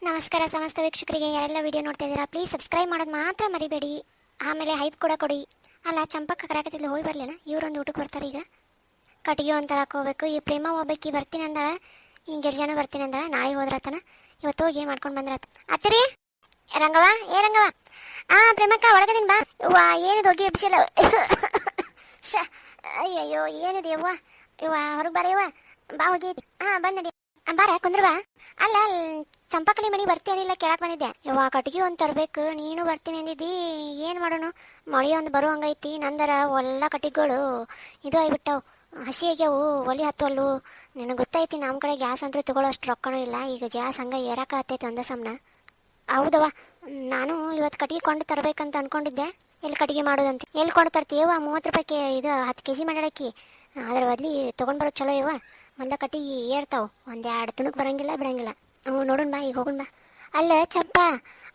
ನಮಸ್ಕಾರ ಸಮಸ್ತ ವೀಕ್ಷಕರಿಗೆ, ಯಾರೆಲ್ಲ ವಿಡಿಯೋ ನೋಡ್ತಾ ಇದ್ದೀರಾ ಪ್ಲೀಸ್ ಸಬ್ಸ್ಕ್ರೈಬ್ ಮಾಡೋದು ಮಾತ್ರ ಮರಿಬೇಡಿ. ಆಮೇಲೆ ಹೈಪ್ ಕೂಡ ಕೊಡಿ. ಅಲ್ಲ ಚಂಪಕ್ಕ ಕರಾಕತ್ತಿಲ್ಲ, ಹೋಗಿ ಬರಲಿಲ್ಲ. ಇವರೊಂದು ಊಟಕ್ಕೆ ಬರ್ತಾರೆ. ಈಗ ಕಟ್ಟಿಗೆ ಒಂದು ತರಕ್ಕೆ ಹೋಗ್ಬೇಕು. ಈ ಪ್ರೇಮ ಹೋಗ್ಬೇಕು, ಬರ್ತೀನಿ ಅಂದಾಳ. ಈ ಗಿರ್ಜಾನು ಬರ್ತೀನಿ ಅಂದಾಳ. ನಾಳೆ ಹೋದ್ರತನ, ಇವತ್ತು ಹೋಗಿ ಮಾಡ್ಕೊಂಡು ಬಂದ್ರತ. ಅತ್ತರಿ ರಂಗವ, ಏ ರಂಗವ, ಪ್ರೇಮಕ್ಕ ಒಳಗದಿನ ಬಾ. ಇವ್ವ ಏನಿದು ಹೋಗಿ ಎಬ್ಸಿಲ್ಲ. ಅಯ್ಯಯ್ಯೋ ಏನಿದೆ ಯವ್ವ, ಇವ ಹೊರಗೆ ಬಾರ ಇವ, ಬಾ ಹೋಗಿ. ಬಂದಡಿ ಬಾರ ಕುಂದ್ರ ಬಾ. ಅಲ್ಲ ಚಂಪಕಲಿ ಮನಿ ಬರ್ತೀನಿಲ್ಲ ಕೇಳಕ್ ಬಂದಿದ್ದೆ. ಯವ್ವ ಕಟ್ಟಿಗೆ ಒಂದು ತರಬೇಕು, ನೀನು ಬರ್ತೀನಿ ಅಂದಿದ್ದಿ. ಏನು ಮಾಡೋಣ, ಮಳೆ ಒಂದು ಬರೋ ಹಂಗೈತಿ. ನಂದರ ಎಲ್ಲ ಕಟ್ಟಿಗೆಗಳು ಇದು ಆಗಿಬಿಟ್ಟವು, ಹಸಿ ಆಗ್ಯಾವು, ಒಲಿ ಹತ್ತವಲ್ಲು. ನಿನಗೆ ಗೊತ್ತೈತಿ ನಮ್ಮ ಕಡೆ ಗ್ಯಾಸ್ ಅಂತೂ ತಗೊಳ್ಳೋ ಅಷ್ಟು ರೊಕ್ಕನೂ ಇಲ್ಲ. ಈಗ ಗ್ಯಾಸ್ ಹಂಗೆ ಏರಕ ಹತ್ತೈತಿ ಒಂದ ಸಮನ. ಹೌದವ್ವ, ನಾನು ಇವತ್ತು ಕಟ್ಟಿಗೆ ಕೊಂಡು ತರಬೇಕಂತ ಅನ್ಕೊಂಡಿದ್ದೆ. ಎಲ್ಲಿ ಕಟ್ಟಿಗೆ ಮಾಡೋದಂತ, ಎಲ್ಲಿ ಕೊಂಡು ತರ್ತೀಯವ್ವ? 30 ರೂಪಾಯಿಗೆ ಇದು 10 kg ಮಾಡಾಕಿ. ಅದ್ರ ಬದ್ಲಿ ತೊಗೊಂಡು ಬರೋದು ಚಲೋ ಇವ. ಮೊದಲ ಕಟ್ಟಿಗೆ ಏರ್ತಾವೆ, ಒಂದೆರಡು ತುಣುಕ್ ಬರಂಗಿಲ್ಲ ಬಿಡಂಗಿಲ್ಲ. ನೋಡೋಣ ಬಾ, ಈಗ ಹೋಗೋಣ ಬಾ. ಅಲ್ಲ ಚಂಪ,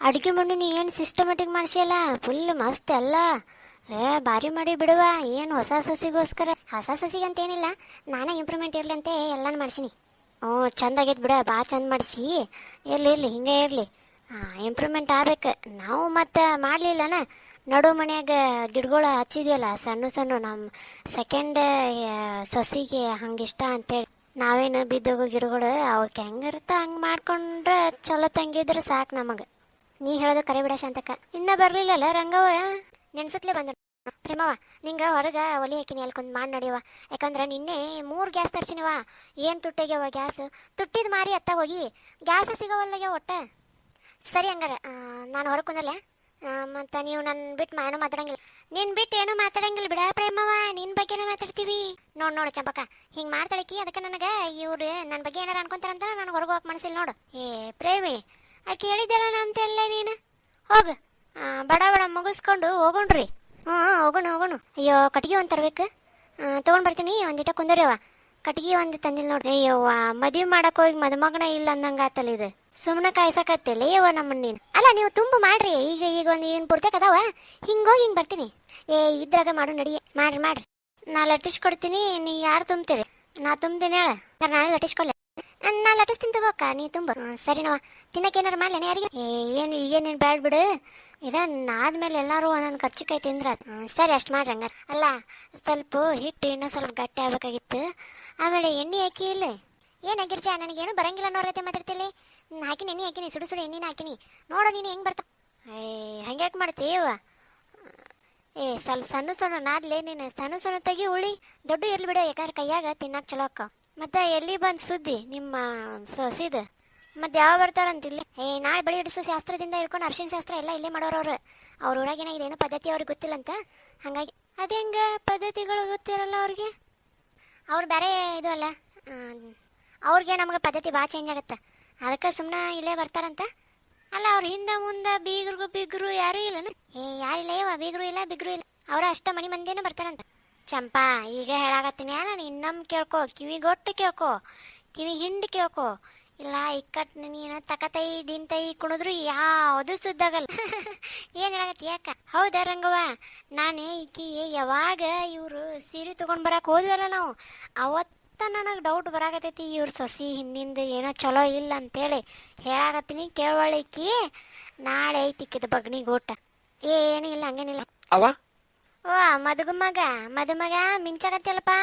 ಅಡುಗೆ ಮಣ್ಣು ನೀ ಏನು ಸಿಸ್ಟಮೆಟಿಕ್ ಮಾಡಿಸಿಯಲ್ಲ, ಫುಲ್ ಮಸ್ತ್ ಅಲ್ಲ. ಭಾರಿ ಮಾಡಿ ಬಿಡುವ. ಏನು ಹೊಸ ಸಸಿಗೋಸ್ಕರ, ಹೊಸ ಸಸಿಗೆ ಅಂತ ಏನಿಲ್ಲ, ನಾನೇ ಇಂಪ್ರೂವ್ಮೆಂಟ್ ಇರಲಿ ಅಂತ ಎಲ್ಲಾನು ಮಾಡಿಸಿನಿ. ಚಂದ ಆಗೈತೆ ಬಿಡ, ಭಾಳ ಚಂದ ಮಾಡಿಸಿ. ಇರಲಿ ಹಿಂಗೆ ಇರಲಿ, ಇಂಪ್ರೂವ್ಮೆಂಟ್ ಆಗ್ಬೇಕು. ನಾವು ಮತ್ತು ಮಾಡಲಿಲ್ಲನ, ನಡು ಮನ್ಯಾಗ ಗಿಡಗಳು ಹಚ್ಚಿದ್ವಲ್ಲ ಸಣ್ಣ ಸಣ್ಣ, ನಮ್ಮ ಸೆಕೆಂಡ್ ಸಸಿಗೆ ಹಂಗೆ ಇಷ್ಟ ಅಂತೇಳಿ ನಾವೇನು ಬಿದ್ದೋಗೋ ಗಿಡಗಳು ಅವಕ್ಕೆ ಹೆಂಗಿರುತ್ತ ಹಂಗೆ ಮಾಡ್ಕೊಂಡ್ರೆ ಚಲೋ ತಂಗಿದ್ರೆ ಸಾಕು ನಮಗೆ. ನೀ ಹೇಳೋದು ಕರೆ ಬಿಡ ಶಾಂತಕ್ಕ. ಇನ್ನೂ ಬರಲಿಲ್ಲಲ್ಲ ರಂಗವ, ನೆನ್ಸತ್ಲೇ ಬಂದ. ಪ್ರೇಮವ, ನಿಂಗೆ ಹೊರಗೆ ಒಲಿ ಹಾಕಿನಿ, ಅಲ್ಕೊಂದು ಮಾಡಿ ನಡಿಯವ. ಯಾಕಂದ್ರೆ ನಿನ್ನೆ 3 ಗ್ಯಾಸ್ ತರ್ಸಿನಿವ. ಏನು ತುಟ್ಟಾಗ್ಯವ ಗ್ಯಾಸ್, ತುಟ್ಟಿದ ಮಾರಿ ಅತ್ತ ಹೋಗಿ ಗ್ಯಾಸ್ ಸಿಗೋವಲ್ಲಾಗ್ಯಾವ ಒಟ್ಟೆ. ಸರಿ ಹಂಗಾರ ನಾನು ಹೊರಗೆ ಕುಂದಲ್ಲ. ಮತ್ತು ನೀವು ನನ್ನ ಬಿಟ್ಟು ಏನೂ ಮಾತಾಡಂಗಿಲ್ಲ. ನಿನ್ನ ಬಿಟ್ಟು ಏನೂ ಮಾತಾಡಂಗಿಲ್ಲ ಬಿಡ ಪ್ರೇಮವ, ನಿನ್ನ ಬಗ್ಗೆನೇ ಮಾತಾಡ್ತೀವಿ. ನೋಡು ಚಂಪಕ್ಕ, ಹಿಂಗೆ ಮಾಡ್ತಾಳಕಿ. ಅದಕ್ಕೆ ನನಗೆ ಇವ್ರು ನನ್ನ ಬಗ್ಗೆ ಏನಾರು ಅನ್ಕೊಂತಾರಂತ ನನಗೆ ಹೊರಗೆ ಹೋಗಕ್ಕೆ ಮನಸ್ಸಿಲ್ಲ ನೋಡು. ಪ್ರೇಮಿ, ಆಕೆ ಹೇಳಿದ್ದೆಲ್ಲ ನಂತೆಲ್ಲ ನೀನು ಹೋಗು. ಬಡ ಬಡ ಮುಗಿಸ್ಕೊಂಡು ಹೋಗೋಣ್ರಿ. ಹೋಗೋಣ. ಅಯ್ಯೋ ಕಟ್ಟಿಗೆ ಒಂದು ತರಬೇಕು, ತೊಗೊಂಡು ಬರ್ತೀನಿ. ಒಂದಿಟ ಕುಂದರ್ಯವ. ಕಟ್ಟಿಗೆ ಒಂದು ತಂದಿಲ್ಲ ನೋಡ್ರಿ. ಅಯ್ಯವ್ವ, ಮದುವೆ ಮಾಡಕ್ಕೆ ಹೋಗಿ ಮದುಮಗನ ಇಲ್ಲ ಅಂದಂಗೆ ಆತಲ್ಲ ಇದು. ಸುಮ್ಮನೆ ಕಾಯ್ಸಕತ್ತಿಲ್ಲ ಯವ್ವ ನಮ್ಮನ್ನ ನೀನು. ಅಲ್ಲ ನೀವು ತುಂಬ ಮಾಡ್ರಿ. ಈಗ ಒಂದು ಏನು ಪೂರ್ತಿಯಾಗ ಅದಾವ, ಹಿಂಗೋಗಿ ಹಿಂಗೆ ಬರ್ತೀನಿ. ಇದ್ರಾಗ ಮಾಡು ನಡಿ. ಮಾಡ್ರಿ ನಾ ಲಟ್ಟಿಸ್ಕೊಡ್ತೀನಿ. ನೀ ಯಾರು ತುಂಬ್ತೀರಿ? ನಾ ತುಂಬ್ತೀನಿ ಹೇಳ. ನಾಳೆ ಲಟ್ಟಿಸ್ಕೊಡ್ಲೆ. ನಾ ಲಟ್ಟಿಸ್ತೀನಿ ತಗೋಕ್ಕ, ನೀ ತುಂಬ. ಸರಿನವ, ತಿನ್ನಕ್ಕೆ ಏನಾರು ಮಾಡ್ಲೇನೆ ಯಾರಿಗೆ? ಏನು ಈಗೇನೇನು ಬ್ಯಾಡ್ ಬಿಡು. ಆದ್ಮೇಲೆ ಎಲ್ಲರೂ ಒಂದೊಂದು ಖರ್ಚಿಕಾಯಿ ತಿಂದ್ರೆ ಸರಿ, ಅಷ್ಟು ಮಾಡ್ರಿ ಹಂಗಾರೆ. ಅಲ್ಲ ಸ್ವಲ್ಪ ಹಿಟ್ಟು ಇನ್ನೂ ಸ್ವಲ್ಪ ಗಟ್ಟಿ ಆಗ್ಬೇಕಾಗಿತ್ತು. ಆಮೇಲೆ ಎಣ್ಣೆ ಹಾಕಿ ಇಲ್ಲ. ಏನಾಗಿರ್ಚ, ನನಗೇನು ಬರಂಗಿಲ್ಲ ಅನ್ನೋರೈತೆ ಮಾತಾಡ್ತಿಲ್ಲಿ. ಹಾಕಿನಿ ಎಣ್ಣೆ ಹಾಕಿನಿ, ಸುಡು ಎಣ್ಣೆನ ಹಾಕಿನಿ. ನೋಡು ನೀನು ಹೆಂಗೆ ಬರ್ತಾ. ಹಂಗ್ಯಾಕೆ ಮಾಡ್ತೀವ? ಸ್ವಲ್ಪ ಸಣ್ಣ ನಾದ್ಲೇ ನೀನು. ಸಣ್ಣ ತೆಗಿ ಉಳಿ, ದೊಡ್ಡ ಎಲ್ಲಿ ಬಿಡು. ಯಾಕಂದ್ರೆ ಕೈಯಾಗ ತಿನ್ನಕ್ಕೆ ಚಲೋ ಅಕ್ಕ. ಮತ್ತೆ ಎಲ್ಲಿ ಬಂದು ಸುದ್ದಿ ನಿಮ್ಮ ಸೊಸಿದ? ಮತ್ತೆ ಯಾವ ಬರ್ತಾರಂತಿಲ್ಲ. ನಾಳೆ ಬಳಿ ಹಿಡಿಸೋ ಶಾಸ್ತ್ರದಿಂದ ಹಿಡ್ಕೊಂಡು ಅರ್ಶಿಣ ಶಾಸ್ತ್ರ ಎಲ್ಲ ಇಲ್ಲೇ ಮಾಡೋರವ್ರು. ಅವ್ರ ಊರಾಗೇನ ಇದೇನು ಪದ್ಧತಿ ಅವ್ರಿಗೆ ಗೊತ್ತಿಲ್ಲಂತ. ಹಾಗಾಗಿ ಅದು ಹೆಂಗೆ ಪದ್ಧತಿಗಳು ಗೊತ್ತಿರಲ್ಲ ಅವ್ರಿಗೆ? ಅವ್ರು ಬೇರೆ ಇದು ಅಲ್ಲ, ಅವ್ರಿಗೆ ನಮ್ಗೆ ಪದ್ಧತಿ ಭಾಳ ಚೇಂಜ್ ಆಗುತ್ತೆ. ಅದಕ್ಕೆ ಸುಮ್ಮನೆ ಇಲ್ಲೇ ಬರ್ತಾರಂತ. ಅಲ್ಲ ಅವ್ರ ಹಿಂದೆ ಮುಂದೆ ಬಿಗ್ರು ಯಾರೂ ಇಲ್ಲನ? ಯಾರಿಲ್ಲ ಯವ್ವ, ಬೀಗರು ಇಲ್ಲ ಬಿಗ್ರು ಇಲ್ಲ. ಅವರ ಅಷ್ಟ ಮನಿ ಮಂದಿನೇ ಬರ್ತಾರಂತ. ಚಂಪಾ, ಈಗ ಹೇಳಾಕತ್ತೀನಿ, ನಾನು ಇನ್ನೊಮ್ಮೆ ಕೇಳ್ಕೊ. ಕಿವಿಗೊಟ್ಟು ಕೇಳ್ಕೊ, ಕಿವಿ ಹಿಂಡಿ ಕೇಳ್ಕೊ. ಇಲ್ಲ ಇಕ್ಕಟ್ ನೀನು ತಕತೈ ದಿಂತೈ ಕುಣಿದ್ರು ಯಾವುದು ಸುದ್ದಾಗಲ್ಲ. ಏನು ಹೇಳಾಕತ್ತಿ ಯಾಕ? ಹೌದಾ ರಂಗವ್ವ, ನಾನು ಈಕಿ ಯಾವಾಗ ಇವರು ಸೀರೆ ತೊಗೊಂಡು ಬರಕ್ಕೆ ಹೋದ್ವಲ್ಲ ನಾವು, ಅವತ್ತು ನನಗೆ ಡೌಟ್ ಬರಾಕತ್ತೈತಿ. ಇವ್ರ ಸೊಸಿ ಹಿಂದಿಂದ ಏನೋ ಚಲೋ ಇಲ್ಲ ಅಂತೇಳಿ ಹೇಳಾಕತ್ತೀನಿ. ಕೇಳವಳಿಕಿ ನಾಳೆ ಐತಿಕ್ಕಿದ ಬಗ್ನಿಗೆ ಊಟ. ಏನೂ ಇಲ್ಲ, ಹಂಗೇನಿಲ್ಲ. ಮದುಮಗ ಮಿಂಚಾಕತ್ತಿಲ್ಲಪ್ಪ.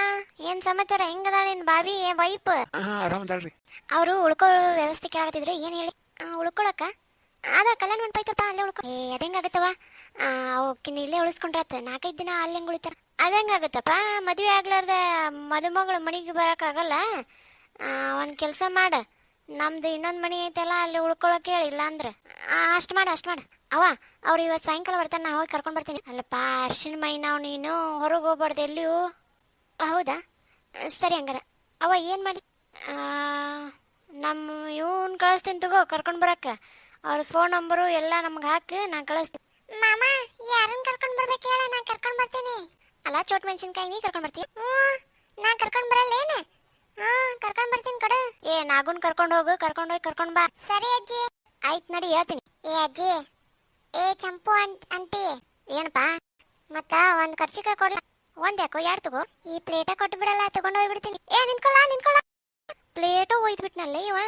ಏನ್ ಸಮಾಚಾರ? ಹೆಂಗದಾಳ ನಿನ್ ಬಾವಿ ವೈಪ್? ಅವರು ಉಳ್ಕೋ ವ್ಯವಸ್ಥೆ ಕೇಳಾಕತ್ತಿದ್ರೆ. ಏನ್ ಹೇಳಿ? ಉಳ್ಕೊಳಕ ಆಗ ಕಲ್ಯಾಣ ಮಂಟಪ ಐತಪ್ಪ, ಅಲ್ಲೇ ಉಳ್ಕೊ. ಅದೇಂಗಾಗತ್ತವ? ಅವಕ್ಕಿನ್ನ ಇಲ್ಲೇ ಉಳಿಸ್ಕೊಂಡ್ರತ್ತ. 4-5 ದಿನ ಅಲ್ಲಿ ಹೆಂಗ್ ಉಳಿತಾರ? ಅದಂಗಾಗತ್ತಪ್ಪ. ಮದುವೆ ಆಗ್ಲಾರ್ದ ಮದುಮಗಳು ಮನೆಗೆ ಬರೋಕ್ಕಾಗಲ್ಲ. ಒಂದು ಕೆಲಸ ಮಾಡ, ನಮ್ದು ಇನ್ನೊಂದು ಮನೆ ಐತಲ್ಲ, ಅಲ್ಲಿ ಉಳ್ಕೊಳಕ್ಕೆ ಹೇಳಿಲ್ಲ ಅಂದ್ರೆ ಅಷ್ಟು ಮಾಡು. ಅವ್ವ, ಅವ್ರು ಇವತ್ತು ಸಾಯಂಕಾಲ ಬರ್ತಾನೆ, ನಾ ಹೋಗಿ ಕರ್ಕೊಂಡು ಬರ್ತೀನಿ. ಅಲ್ಲಪ್ಪ ಅರ್ಶಿಣ ಮೈ, ನಾವು ನೀನು ಹೊರಗೆ ಹೋಗ್ಬಾರ್ದು ಎಲ್ಲಿಯೂ. ಹೌದಾ, ಸರಿ ಹಂಗಾರ. ಅವ್ವ ಏನು ಮಾಡಿ, ನಮ್ಮ ಇವನ್ ಕಳಿಸ್ತೀನಿ ತಗೋ ಕರ್ಕೊಂಡು ಬರಕ್ಕೆ. ಅವ್ರ ಫೋನ್ ನಂಬರು ಎಲ್ಲ ನಮ್ಗೆ ಹಾಕಿ ನಾನು ಕಳಿಸ್ತೀನಿ. ಮಾಮ, ಯಾರನ್ನ ಕರ್ಕೊಂಡು ಬರ್ಬೇಕು ಹೇಳ, ನಾನು ಕರ್ಕೊಂಡು ಬರ್ತೀನಿ. ಅಲ್ಲ ಚೋಟ್ ಮೆಣಸಿನ್ಕಾಯಿ ನೀ ಕರ್ಕೊಂಡು ಬರ್ತೀಯ? ನಾ ಕರ್ಕೊಂಡು ಬರಲ್ಲ ಏನು? ಕರ್ಕೊಂಡು ಬರ್ತೀನಿ ಕಡೆ. ನಾಗುನ್ ಕರ್ಕೊಂಡು ಹೋಗು, ಕರ್ಕೊಂಡೋಗಿ ಕರ್ಕೊಂಡು ಬಾ. ಸರಿ ಅಜ್ಜಿ, ಆಯ್ತು ನಡಿ ಹೇಳ್ತೀನಿ. ಅಜ್ಜಿ, ಚಂಪು ಅಂಟಿ. ಏನಪ್ಪ? ಮತ್ತ ಒಂದು ಖರ್ಚಿಕಾಯಿ ಕೊಡ್ಲ? ಒಂದು ಯಾಕೋ 2 ತಗೋ. ಈ ಪ್ಲೇಟ ಕೊಟ್ಟು ಬಿಡಲ್ಲ, ತಗೊಂಡು ಹೋಗ್ಬಿಡ್ತೀನಿ. ನಿಂತ್ಕೊಳ್ಳ. ಪ್ಲೇಟು ಒಯ್ದ್ಬಿಟ್ನಲ್ಲ ಇವ.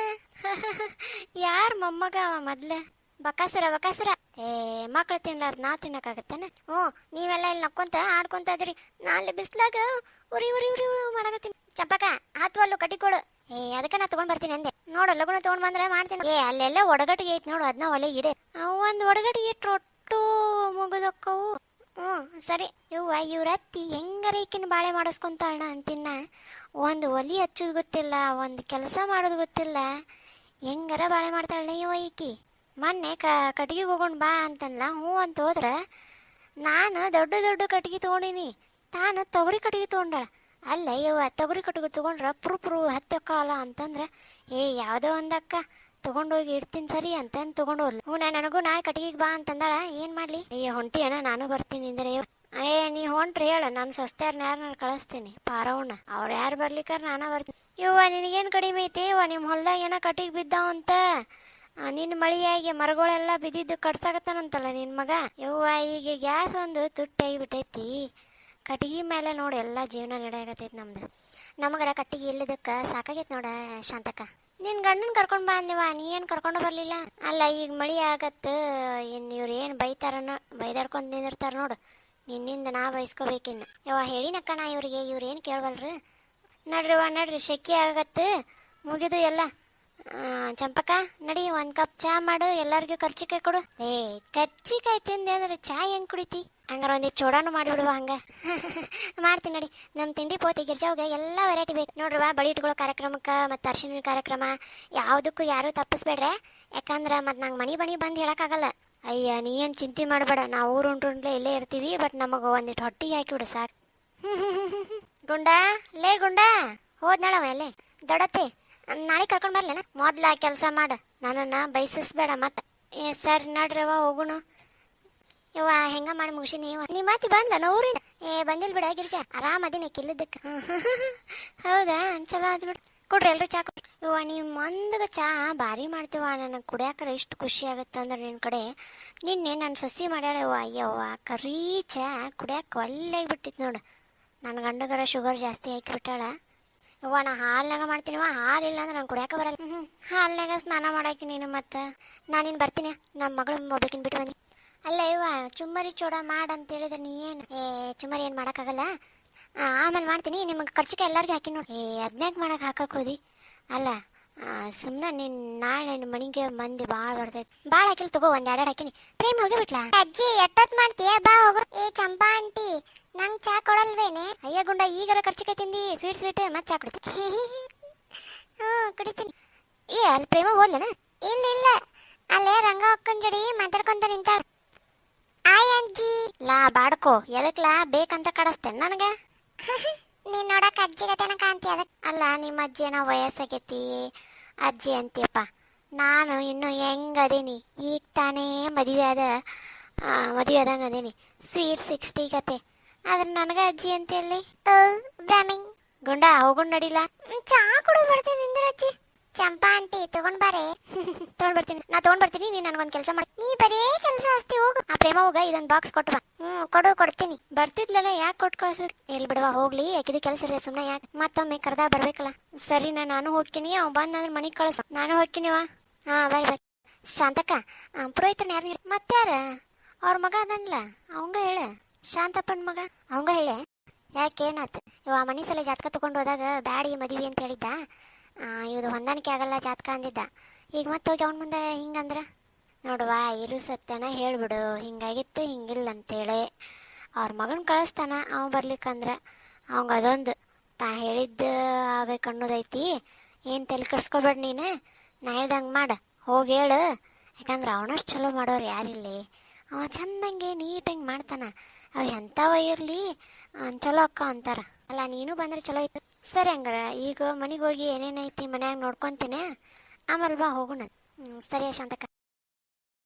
ಯಾರ ಮೊಮ್ಮಗ ಅವ ಮೊದ್ಲ ಬಕಾಸುರ. ಏ ಮಕ್ಳು ತಿನ್ಲಾರ್ದು ನಾವು ತಿನ್ನಕ್ಕಾಗತ್ತೇನ? ಹ್ಞೂ, ನೀವೆಲ್ಲ ಇಲ್ಲಿ ನಕ್ಕೊಂತ ಆಡ್ಕೊಂತ ಇದ್ರಿ, ನಾಳೆ ಬಿಸ್ಲಾಗ ಉರಿ ಉರಿ ಉರಿ ಉರಿ ಮಾಡಕತ್ತೀನಿ. ಚಂಪಕ ಹತ್ವಲ್ಲು ಕಟ್ಟಿ ಕೊಡು. ಏ ಅದಕ್ಕೆ ನಾ ತಗೊಂಡ್ ಬರ್ತೀನಿ ಅಂದೆ. ನೋಡು ಲಗುಣ ತಗೊಂಡ್ ಬಂದ್ರೆ ಮಾಡ್ತೀನಿ. ಏ ಅಲ್ಲೆಲ್ಲ ಒಡಗಟ್ಟಿಗೆ ಐತಿ ನೋಡು, ಅದನ್ನ ಒಲೆ ಇಡೆ. ಒಂದು ಒಡಗಟ್ಟಿಗೆ ಇಟ್ಟು ಒಟ್ಟು ಮುಗಿದಕ್ಕವು. ಹ್ಞೂ ಸರಿ. ಇವ್ರ ಅತ್ತಿ ಹೆಂಗಾರ ಈಕಿನ ಬಾಳೆ ಮಾಡಿಸ್ಕೊಂತಾಳ ಅಂತಿನ್ನ. ಒಂದು ಒಲಿ ಹಚ್ಚೋದು ಗೊತ್ತಿಲ್ಲ, ಒಂದು ಕೆಲಸ ಮಾಡೋದು ಗೊತ್ತಿಲ್ಲ, ಹೆಂಗಾರ ಬಾಳೆ ಮಾಡ್ತಾಳೆ ಇವ ಈಕಿ. ಮೊನ್ನೆ ಕಟ್ಟಿಗೆ ಹೋಗೋಣ ಬಾ ಅಂತನ್ಲ, ಹ್ಞೂ ಅಂತ ಹೋದ್ರೆ ನಾನು ದೊಡ್ಡ ಕಟ್ಟಿಗೆ ತೊಗೊಂಡಿನಿ, ತಾನು ತೊಗರಿ ಕಟ್ಟಿಗೆ ತೊಗೊಂಡಾಳ. ಅಲ್ಲ ಇವ ತೊಗರಿ ಕಟ್ಟಿಗೆ ತೊಗೊಂಡ್ರೆ ಪುರು ಹತ್ತಕ್ಕಲ್ಲ ಅಂತಂದ್ರೆ, ಏ ಯಾವುದೋ ಒಂದಕ್ಕ ತೊಗೊಂಡೋಗಿ ಇಡ್ತೀನಿ ಸರಿ ಅಂತಂದು ತೊಗೊಂಡೋಗ್ಲಿ. ಹ್ಞೂ ನನಗೂ ನಾಳೆ ಕಟ್ಟಿಗೆಗೆ ಬಾ ಅಂತಂದಾಳ. ಏನು ಮಾಡಲಿ? ಅಯ್ಯ ಹೊಂಟಿ ಅಣ್ಣ, ನಾನು ಬರ್ತೀನಿ ಅಂದರೆ. ನೀ ಹೊಂಟ್ರಿ ಹೇಳು, ನಾನು ಸ್ವಸ್ತ್ಯಾರನ್ನ ಯಾರನ್ನ ಕಳಿಸ್ತೀನಿ ಪಾರವಣ್ಣ, ಅವ್ರು ಯಾರು ಬರ್ಲಿಕ್ಕಾರ ನಾನು ಬರ್ತೀನಿ. ನಿನಗೇನು ಕಡಿಮೆ ಐತಿ ನಿಮ್ಮ ಹೊಲ್ದಾಗ ಏನೋ ಕಟ್ಟಿಗೆ ಬಿದ್ದಾವಂತ, ನಿನ್ನ ಮಳಿಯಾಗಿ ಮರಗಳೆಲ್ಲ ಬಿದ್ದಿದ್ದು ಕಟ್ಸಾಕತ್ತಾನಂತಲ್ಲ ನಿನ್ನ ಮಗ. ಈಗ ಗ್ಯಾಸ್ ಒಂದು ತುಟ್ಟಾಗಿ ಬಿಟ್ಟೈತಿ, ಕಟ್ಟಿಗೆ ಮೇಲೆ ನೋಡಿ ಎಲ್ಲ ಜೀವನ ನಡೆಯಾಗತ್ತೈತಿ ನಮ್ದು. ನಮಗರ ಕಟ್ಟಿಗೆ ಇಲ್ಲದಕ್ಕೆ ಸಾಕಾಗೈತೆ ನೋಡ ಶಾಂತಕ್ಕ. ನಿನ್ನ ಗಂಡನ ಕರ್ಕೊಂಡು ಬಾ ಅಂದಿವ, ನೀ ಏನು ಕರ್ಕೊಂಡು ಬರಲಿಲ್ಲ. ಅಲ್ಲ ಈಗ ಮಳಿ ಆಗತ್ತೆ, ಇವ್ರು ಏನು ಬೈದಾಡ್ಕೊಂಡು ನಿಂದಿರ್ತಾರ ನೋಡು, ನಿನ್ನಿಂದ ನಾ ಬಯಸ್ಕೋಬೇಕಿನ್ನ. ಹೇಳಿನಕ್ಕ ನಾ ಇವ್ರಿಗೆ, ಇವ್ರೇನು ಕೇಳವಲ್ರು. ನಡ್ರಿ ಶೆಕೆ ಆಗತ್ತೆ, ಮುಗಿದು ಎಲ್ಲ. ಚಂಪಕ ನಡಿ, ಒಂದು ಕಪ್ ಚಾ ಮಾಡು, ಎಲ್ಲರಿಗೂ ಕರ್ಚಿಕಾಯಿ ಕೊಡು. ಏ ಕರ್ಚಿಕಾಯಿ ತಿಂದೆ ಅಂದ್ರೆ ಚಾ ಹೆಂಗೆ ಕುಡಿತಿ? ಹಂಗಾರ ಒಂದಿಟ್ಟು ಚೂಡಾನು ಮಾಡಿಬಿಡುವ. ಹಂಗೆ ಮಾಡ್ತೀನಿ ನಡಿ. ನಮ್ಮ ತಿಂಡಿ ಪೋತಿ ಗಿರ್ಜಾವ್ಗೆ ಎಲ್ಲ ವೆರೈಟಿ ಬೇಕು ನೋಡ್ರವ. ಬಳಿ ಇಟ್ಕೊಳ್ಳೋ ಕಾರ್ಯಕ್ರಮಕ್ಕೆ ಮತ್ತು ಅರ್ಶಿನ ಕಾರ್ಯಕ್ರಮ ಯಾವುದಕ್ಕೂ ಯಾರೂ ತಪ್ಪಿಸ್ಬೇಡ್ರೆ, ಯಾಕಂದ್ರೆ ಮತ್ತು ನಂಗೆ ಮನಿ ಬಂದು ಹೇಳೋಕ್ಕಾಗಲ್ಲ. ಅಯ್ಯ ನೀ ಏನು ಚಿಂತೆ ಮಾಡಬೇಡ, ನಾವು ಊರುಂಟ್ಲೆ ಇಲ್ಲೇ ಇರ್ತೀವಿ, ಬಟ್ ನಮಗೆ ಒಂದಿಟ್ಟು ಹೊಟ್ಟಿಗೆ ಹಾಕಿಬಿಡು ಸಾಕು. ಗುಂಡ ಹೋದ್ ನಡವ ಎಲ್ಲೇ ದೊಡತ್ತೆ, ನಾಳೆ ಕರ್ಕೊಂಡು ಬರ್ಲೇನ? ಮೊದ್ಲ ಕೆಲಸ ಮಾಡು, ನನ್ನನ್ನು ಬಯಸಿಸ್ಬೇಡ ಮತ್ತೆ. ಸರಿ ನಡ್ರವ ಹೋಗುಣ. ಹೆಂಗ ಮಾಡಿ ಮುಗಿಸಿನಿ. ನಿಮ್ಮ ಮಾತಿ ಬಂದ ಊರಿನ? ಬಂದಿಲ್ ಬಿಡ ಗಿರಿಜಾ, ಆರಾಮದಿನ ಕಿಲ್ಲದಕ್ಕೆ. ಹೌದಾ, ಚಲೋ ಆದ್ ಬಿಡು. ಕೊಡ್ರಿ ಎಲ್ರು ಚಾ ಕೊಡ್ರಿ. ನೀವು ಮಂದಗ ಚಾ ಭಾರಿ ಮಾಡ್ತೀವ, ನನಗೆ ಕುಡಿಯಾಕರ ಇಷ್ಟು ಖುಷಿ ಆಗುತ್ತೆ ಅಂದ್ರೆ ನಿನ್ನ ಕಡೆ. ನಿನ್ನೆ ನಾನು ಸಸಿ ಮಾಡ್ಯಾಳವ, ಅಯ್ಯವ್ವ ಕರೀ ಚಾ ಕುಡಿಯಾಕ ಒಳ್ಳೆ ಬಿಟ್ಟಿತ್ತು ನೋಡು. ನನ್ನ ಗಂಡಗರ ಶುಗರ್ ಜಾಸ್ತಿ ಹಾಕಿಬಿಟ್ಟಾಳ. ನಾ ಹಾಲ್ನಾಗ ಮಾಡ್ತೀನಿವ, ಹಾಲಿಲ್ಲ ಅಂದ್ರೆ ನಂಗೆ ಕುಡಿಯಾಕ ಬರಲ್ಲ. ಹಾಲ್ನಾಗ ಸ್ನಾನ ಮಾಡಾಕಿ ನೀನು. ಮತ್ತು ನಾನಿನ್ನು ಬರ್ತೀನಿ, ನಮ್ಮ ಮಗಳು ಒಬ್ಬಕಿನ ಬಿಟ್ಟು ಬನ್ನಿ. ಅಲ್ಲ ಚುಮ್ಮರಿ ಚೂಡ ಮಾಡಂತ ಹೇಳಿದ್ರೆ ನೀ ಏನು? ಚುಮ್ಮರಿ ಏನು ಮಾಡೋಕ್ಕಾಗಲ್ಲ, ಆಮೇಲೆ ಮಾಡ್ತೀನಿ. ನಿಮಗೆ ಖರ್ಚಿಗೆ ಎಲ್ಲರಿಗೂ ಹಾಕಿ ನೋಡಿ. ಅದ್ನಾಗ ಮಾಡಕ್ಕೆ ಹಾಕಕ್ಕೆ ಹೋದಿ ಅಲ್ಲ, ಸುಮ್ಮನೆ ನೀನು ನಾಳೆ ನಿನ್ನ ಮನೆಗೆ ಮಂದಿ ಭಾಳ ಬರ್ತೈತಿ. ಭಾಳ ಹಾಕಿಲ್ ತಗೋ, ಒಂದು ಎರಡು ಹಾಕಿನಿ. ಪ್ರೇಮ್ ಹೋಗಿ ಬಿಟ್ಲಾ? ಅಜ್ಜಿ ಎಟ್ಟೊತ್ತು ಮಾಡ್ತೀಯ, ಬಾ ಹೋಗು. ಚಂಪಾ ಆಂಟಿ ನಂಗೆ ಚಾ ಕೊಡಲ್ವೇನೆ? ಅಯ್ಯ ಗುಂಡ, ಈಗಾರ ಖರ್ಚಿಕಾಯಿ ತಿಂದಿ ಸ್ವೀಟ್ ಮತ್ತೆ ಚಾ ಕುಡಿತೀನಿ. ಹ್ಞೂ ಕುಡಿತೀನಿ. ಅಲ್ಲಿ ಪ್ರೇಮ ಹೋದ್ಲನ? ಇಲ್ಲ ಅಲ್ಲೇ ರಂಗ ಹಾಕೊಂಡ್ ಜಡಿ ಮಾತಾಡ್ಕೊಂತ ನಿಂತಾಳ. ಆಯ್ ಅಜ್ಜಿ. ಲಾ ಬಾಡ್ಕೋ, ಎದಕ್ಲಾ ಬೇಕಂತ ಕಡಿಸ್ತೇನೆ ನನಗೆ? ನೀನ್ ನೋಡಕ್ ಅಜ್ಜಿ ಗತೆನ ಕಾಂತಿ. ಅದಕ್ಕೆ ಅಲ್ಲ, ನಿಮ್ಮ ಅಜ್ಜಿ ಏನೋ ವಯಸ್ಸಾಗೈತಿ ಅಜ್ಜಿ ಅಂತೀಯಪ್ಪ. ನಾನು ಇನ್ನು ಹೆಂಗದೀನಿ, ಈಗ ತಾನೇ ಮದುವೆ ಆದಂಗೆ ಅದೀನಿ, ಸ್ವೀಟ್ 60 ಕತೆ. ಆದ್ರೆ ನನಗೆ ಅಜ್ಜಿ ಅಂತೆಲ್ಲಿ ಬ್ರಾಮಿಂಗ್. ಗುಂಡ ಹೋಗೊಂಡು ನಡಿಲ್ಲ, ಚಾ ಕುಡಿದು ಬರ್ತೀನಿ ನಿಂದ್ರ ಅಜ್ಜಿ. ಚಂಪಾ ಆಂಟಿ ತಗೊಂಡ್ ಬಾರೆ. ನಾ ತಗೊಂಡ್ ಬರ್ತೀನಿ, ನೀನ್ ನನ್ಗೊಂದ್ ಕೆಲಸ ಮಾಡಿ. ನೀ ಬರೇ ಕೆಲಸ ಅಷ್ಟೇ, ಹೋಗು. ಆ ಪ್ರೇಮ ಹೋಗ, ಇದೊಂದು ಬಾಕ್ಸ್ ಕೊಟ್ಟು ಬಾ. ಕೊಡ್ತೀನಿ. ಬರ್ತಿದ್ಲಲ್ಲ, ಯಾಕೆ ಕೊಟ್ಟು ಕಳ್ಸ? ಎಲ್ಲಿ ಬಿಡವಾ ಹೋಗ್ಲಿ, ಯಾಕಿದು ಕೆಲಸ ಇರಲಿ, ಸುಮ್ಮನೆ ಯಾಕೆ ಮತ್ತೊಮ್ಮೆ ಕರ್ದಾ ಬರ್ಬೇಕಲ್ಲ. ಸರಿ, ನಾನು ಹೋಗ್ತೀನಿ, ಅವ್ ಬಂದ್ರೆ ಮನೆಗೆ ಕಳ್ಸ. ನಾನು ಹೋಗ್ತೀನಿವಾ. ಹಾ ಬರ್ರಿ. ಶಾಂತಕ್ಕ, ಪುರೋಹಿತನ ಯಾರು? ಮತ್ತಾರ ಅವ್ರ ಮಗ ಅದನ್ಲ, ಅವಂಗ ಹೇಳ. ಶಾಂತಪ್ಪನ ಮಗ ಅವಂಗ ಹೇಳೆ. ಯಾಕೆ ಏನಾಯ್ತು? ಮನೆ ಸಲ ಜಾತಕ ತಗೊಂಡು ಹೋದಾಗ ಬ್ಯಾಡಿ ಮದುವೆ ಅಂತ ಹೇಳಿದ್ದ. ಇವ್ದು ಹೊಂದಾಣಿಕೆ ಆಗಲ್ಲ ಜಾತಕ ಅಂದಿದ್ದ. ಈಗ ಮತ್ತೆ ಹೋಗಿ ಅವನ ಮುಂದೆ ಹಿಂಗಂದ್ರ ನೋಡುವ, ಇರು ಸತ್ಯನ ಹೇಳ್ಬಿಡು, ಹಿಂಗಾಗಿತ್ತು ಹಿಂಗಿಲ್ಲ ಅಂತೇಳಿ ಅವ್ರ ಮಗನ ಕಳಿಸ್ತಾನ. ಅವ ಬರ್ಲಿಕ್ಕಂದ್ರೆ ಅವಂಗ ಅದೊಂದು ತಾ ಹೇಳಿದ್ದು ಆಗ್ಬೇಕು ಅನ್ನೋದೈತಿ. ಏನು ತಲೆ ಕೆಡ್ಸ್ಕೊಬೇಡ ನೀನು, ನಾ ಹೇಳ್ದಂಗೆ ಮಾಡು, ಹೋಗಿ ಹೇಳು. ಯಾಕಂದ್ರೆ ಅವನಷ್ಟು ಚಲೋ ಮಾಡೋರು ಯಾರಿಲ್ಲಿ. ಅವ ಚಂದಂಗೆ ನೀಟಂಗೆ ಮಾಡ್ತಾನ. ಅವು ಎಂಥವ ಇರಲಿ ಚಲೋ ಅಕ್ಕ ಅಂತಾರ. ಅಲ್ಲ ನೀನು ಬಂದ್ರೆ ಚಲೋ ಇತ್ತು. ಸರಿ ಹಂಗಾರ ಈಗ ಮನೆಗೆ ಹೋಗಿ ಏನೇನೈತಿ ಮನ್ಯಾಗ ನೋಡ್ಕೊತೀನಿ, ಆಮೇಲೆ ಬಾ ಹೋಗೋಣ. ಸರಿ ಶಾಂತಕ್ಕ.